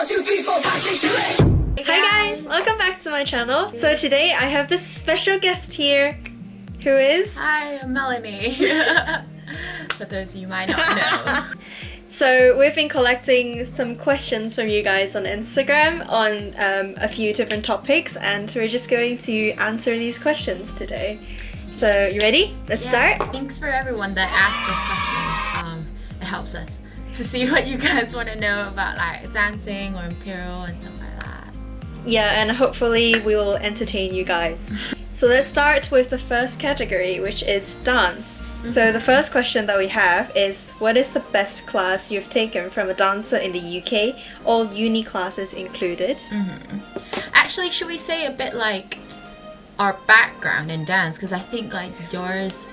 1, 2, 3, 4, 5, 6, 7, 8. Hi guys, welcome back to my channel. So today I have this special guest here who is... Hi, I'm Melanie. For those of you who might not know. So we've been collecting some questions from you guys on Instagram on a few different topics, and we're just going to answer these questions today. So you ready? Let's start. Thanks for everyone that asked those questions. It helps us to see what you guys want to know about like dancing or Imperial and stuff like that. Yeah, and hopefully we will entertain you guys. So let's start with the first category, which is dance. So the first question that we have is, what is the best class you've taken from a dancer in the UK? All uni classes included. Actually, should we say a bit like our background in dance? Because I think like yours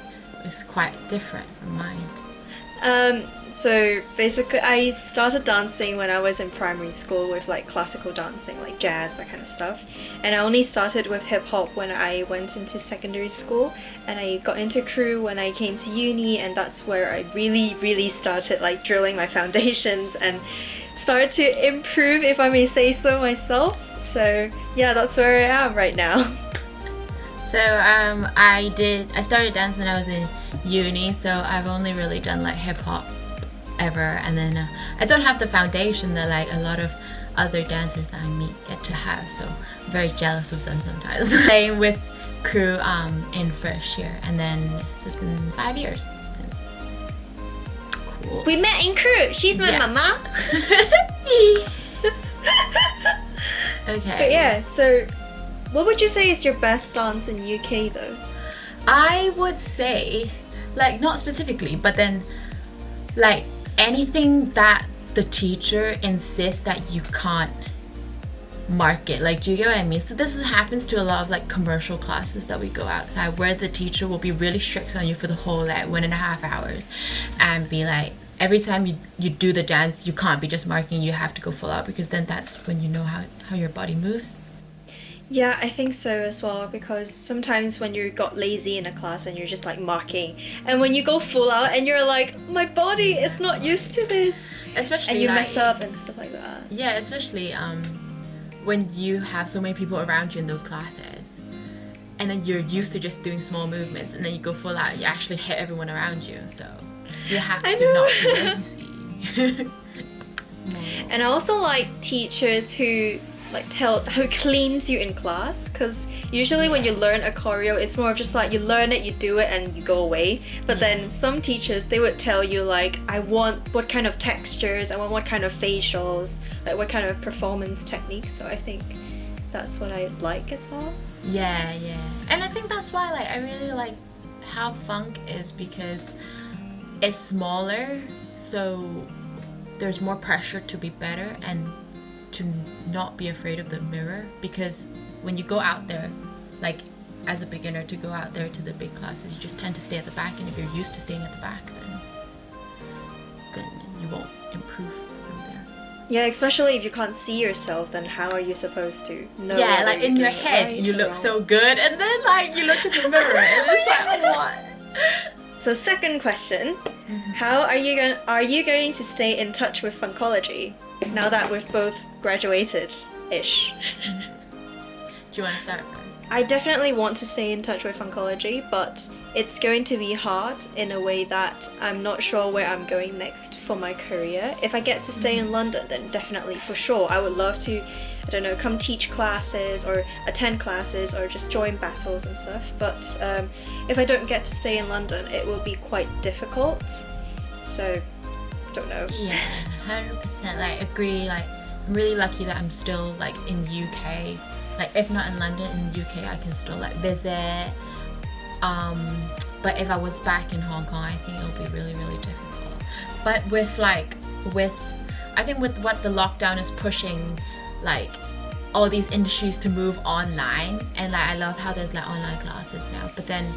is quite different from mine. So basically I started dancing when I was in primary school with like classical dancing, like jazz, that kind of stuff. And I only started with hip hop when I went into secondary school, and I got into crew when I came to uni, and that's where I really started like drilling my foundations and started to improve, if I may say so myself. So yeah, that's where I am right now. So I started dance when I was in uni, so I've only really done like hip hop ever, and then I don't have the foundation that like a lot of other dancers that I meet get to have, so I'm very jealous of them sometimes. Same with crew in first year, and then so it's been 5 years since. Cool. We met in crew. She's my mama. Okay. But yeah, so what would you say is your best dance in UK though? I would say, like, not specifically, but then like anything that the teacher insists that you can't market. Like, do you get what I mean? So this happens to a lot of like commercial classes that we go outside, where the teacher will be really strict on you for the whole like 1.5 hours and be like, every time you do the dance, you can't be just marking, you have to go full out, because then that's when you know how your body moves. Yeah, I think so as well, because sometimes when you got lazy in a class and you're just like marking, and when you go full out and you're like, my body, it's not used to this. Especially and you like, mess up and stuff like that. Yeah, especially when you have so many people around you in those classes, and then you're used to just doing small movements, and then you go full out, you actually hit everyone around you, so you have to not be lazy. And I also like teachers who who cleans you in class, because usually when you learn a choreo, it's more of just like you learn it, you do it, and you go away. But then some teachers, they would tell you like, I want what kind of textures, I want what kind of facials, like what kind of performance techniques. So I think that's what I like as well. Yeah, and I think that's why like I really like how funk is, because it's smaller, so there's more pressure to be better and to not be afraid of the mirror, because when you go out there, like as a beginner, to go out there to the big classes, you just tend to stay at the back, and if you're used to staying at the back, then you won't improve from there. Yeah, especially if you can't see yourself, then how are you supposed to know? Yeah, like in your head, you look so good, and then like you look at the mirror, and it's like, what? So second question, how are you going to stay in touch with FuNkoLoGy now that we've both graduated-ish? Do you want to start? I definitely want to stay in touch with FuNkoLoGy, but it's going to be hard in a way that I'm not sure where I'm going next for my career. If I get to stay in London, then definitely, for sure, I would love to, I don't know, come teach classes or attend classes or just join battles and stuff. But if I don't get to stay in London, it will be quite difficult. So, don't know. Yeah, 100%. Like, agree. Like, I'm really lucky that I'm still like in UK. Like, if not in London, in the UK, I can still like visit. But if I was back in Hong Kong, I think it'll be really difficult. But I think with what the lockdown is pushing, like all these industries to move online, and like I love how there's like online classes now. But then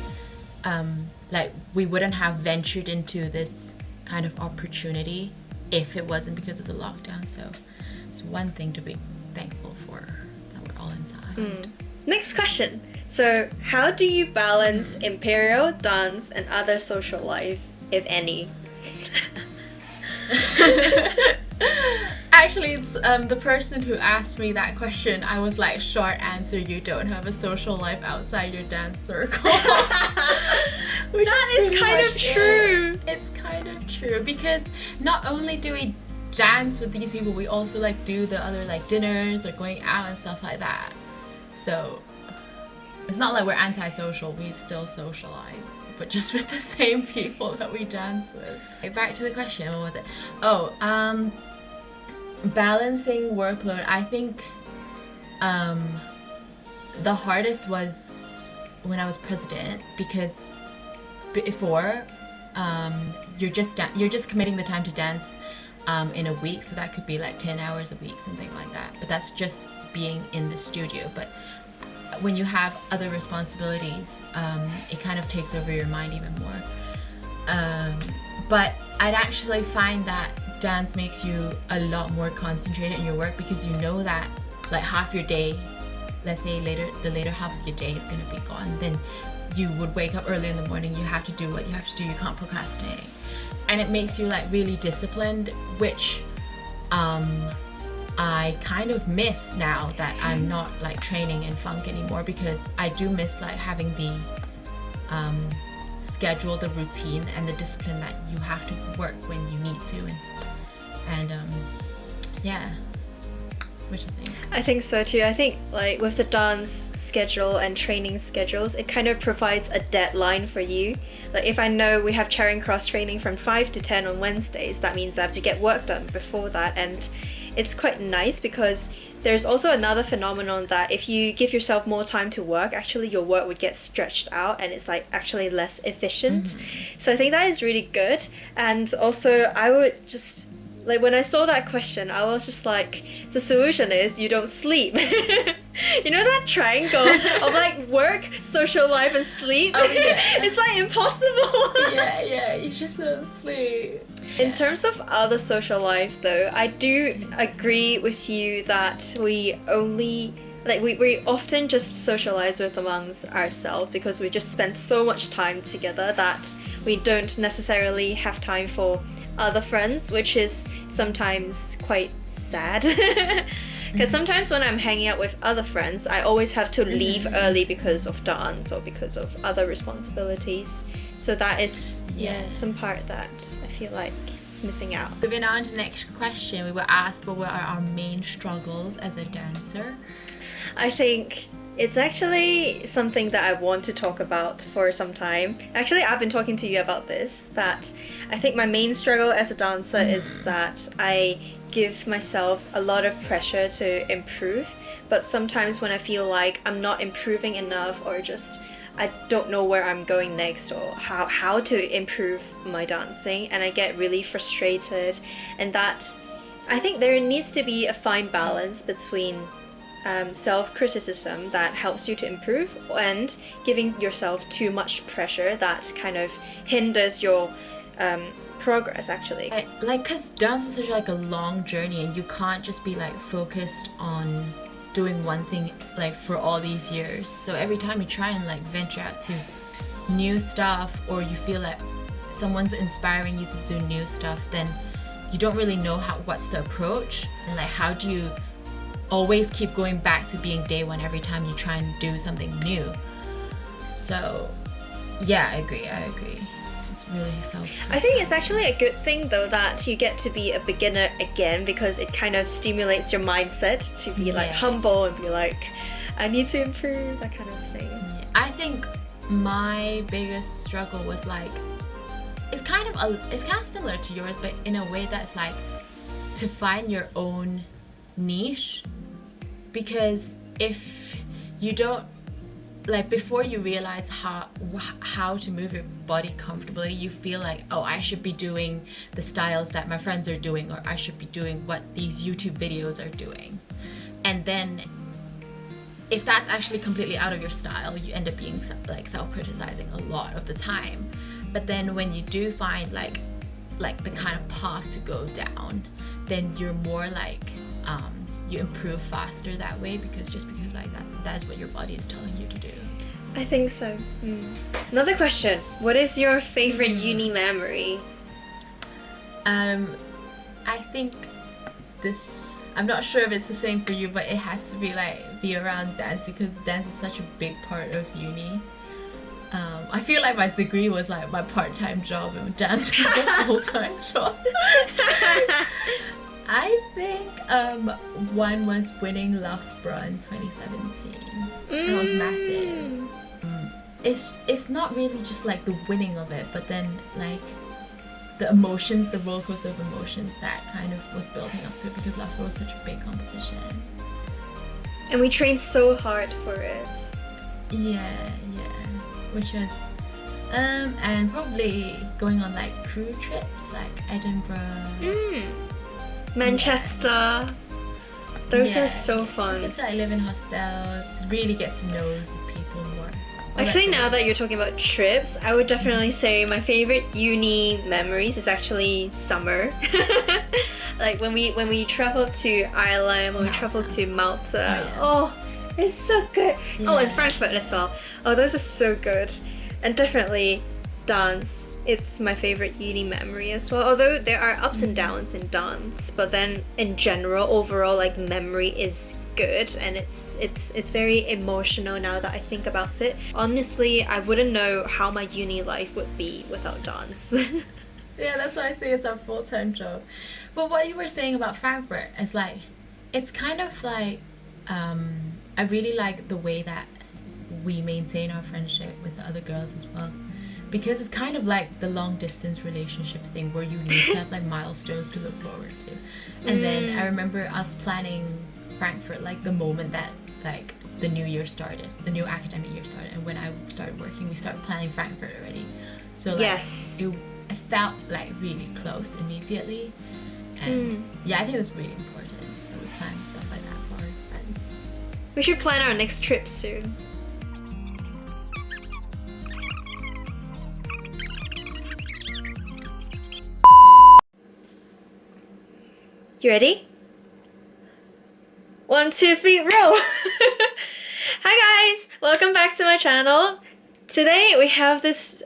like we wouldn't have ventured into this kind of opportunity if it wasn't because of the lockdown. So it's one thing to be thankful for, that we're all inside. Next question. So how do you balance Imperial, dance, and other social life, if any? Actually, it's, the person who asked me that question, I was like, short answer, you don't have a social life outside your dance circle. That is kind of true. It's kind of true because not only do we dance with these people, we also like do the other like dinners or going out and stuff like that. So it's not like we're antisocial, we still socialize, but just with the same people that we dance with. Okay, back to the question, what was it? Oh, balancing workload. I think the hardest was when I was president, because before you're just committing the time to dance in a week, so that could be like 10 hours a week, something like that, but that's just being in the studio. But when you have other responsibilities, it kind of takes over your mind even more. But I'd actually find that dance makes you a lot more concentrated in your work, because you know that like half your day, let's say the later half of your day is going to be gone, then you would wake up early in the morning, you have to do what you have to do, you can't procrastinate, and it makes you like really disciplined, which I kind of miss now that I'm not like training in funk anymore, because I do miss like having the schedule, the routine, and the discipline that you have to work when you need to, and yeah. What do you think? I think so too. I think like with the dance schedule and training schedules, it kind of provides a deadline for you. Like if I know we have Charing Cross training from 5 to 10 on Wednesdays, that means I have to get work done before that, and it's quite nice because there's also another phenomenon that if you give yourself more time to work, actually your work would get stretched out and it's like actually less efficient. So I think that is really good. And also I would just like, when I saw that question, I was just like, the solution is you don't sleep. You know that triangle of like work, social life, and sleep? Oh, yeah. It's like impossible. Yeah, you just don't sleep. In terms of other social life though, I do agree with you that we only, like we often just socialize with amongst ourselves because we just spend so much time together that we don't necessarily have time for other friends, which is sometimes quite sad. Because sometimes when I'm hanging out with other friends, I always have to leave early because of dance or because of other responsibilities. So that is some part that I feel like it's missing out. Moving on to the next question, we were asked what were our main struggles as a dancer. I think it's actually something that I want to talk about for some time. Actually, I've been talking to you about this, that I think my main struggle as a dancer is that I give myself a lot of pressure to improve, but sometimes when I feel like I'm not improving enough, or just I don't know where I'm going next or how to improve my dancing, and I get really frustrated, and that I think there needs to be a fine balance between self-criticism that helps you to improve and giving yourself too much pressure that kind of hinders your progress actually. Because dance is such like a long journey, and you can't just be like focused on doing one thing like for all these years. So every time you try and like venture out to new stuff, or you feel like someone's inspiring you to do new stuff, then you don't really know what's the approach, and like how do you always keep going back to being day one every time you try and do something new. So yeah, I agree. It's really I think it's actually a good thing though that you get to be a beginner again, because it kind of stimulates your mindset to be like humble and be like, I need to improve, that kind of thing. I think my biggest struggle was like, it's kind of similar to yours, but in a way that's like to find your own niche. Because if you don't, like, before you realize how to move your body comfortably, you feel like, oh, I should be doing the styles that my friends are doing, or I should be doing what these YouTube videos are doing. And then if that's actually completely out of your style, you end up being like self-criticizing a lot of the time. But then when you do find like the kind of path to go down, then you're more like you improve faster that way, because like that's what your body is telling you to do. I think so. Another question, what is your favorite uni memory? I think this, I'm not sure if it's the same for you, but it has to be around dance, because dance is such a big part of uni. I feel like my degree was like my part-time job and dance was my full-time job. I think one was winning Loughborough in 2017. That was massive. It's not really just like the winning of it, but then like the emotions, the roller coaster of emotions that kind of was building up to it, because Loughborough was such a big competition. And we trained so hard for it. Yeah. Which was and probably going on like crew trips like Edinburgh, Manchester. Those are so fun. Get to like live in hostels, really get to know the people more. Actually, now that you're talking about trips, I would definitely say my favorite uni memories is actually summer. Like when we traveled to Ireland, when we traveled to Malta. Oh, it's so good. Yeah. Oh, and Frankfurt as well. Oh, those are so good. And definitely dance. It's my favorite uni memory as well. Although there are ups and downs in dance, but then in general, overall, like the memory is good, and it's very emotional now that I think about it. Honestly, I wouldn't know how my uni life would be without dance. Yeah, that's why I say it's our full-time job. But what you were saying about Frankfurt is like, it's kind of like, I really like the way that we maintain our friendship with the other girls as well, because it's kind of like the long distance relationship thing where you need to have like milestones to look forward to. And then I remember us planning Frankfurt like the moment that like the new year started, the new academic year started, and when I started working, we started planning Frankfurt already. So like Yes. it felt like really close immediately, and yeah, I think it's really important that we plan stuff like that for our friends. We should plan our next trip soon. You ready? 1, 2, 3, roll! Hi guys! Welcome back to my channel. Today we have this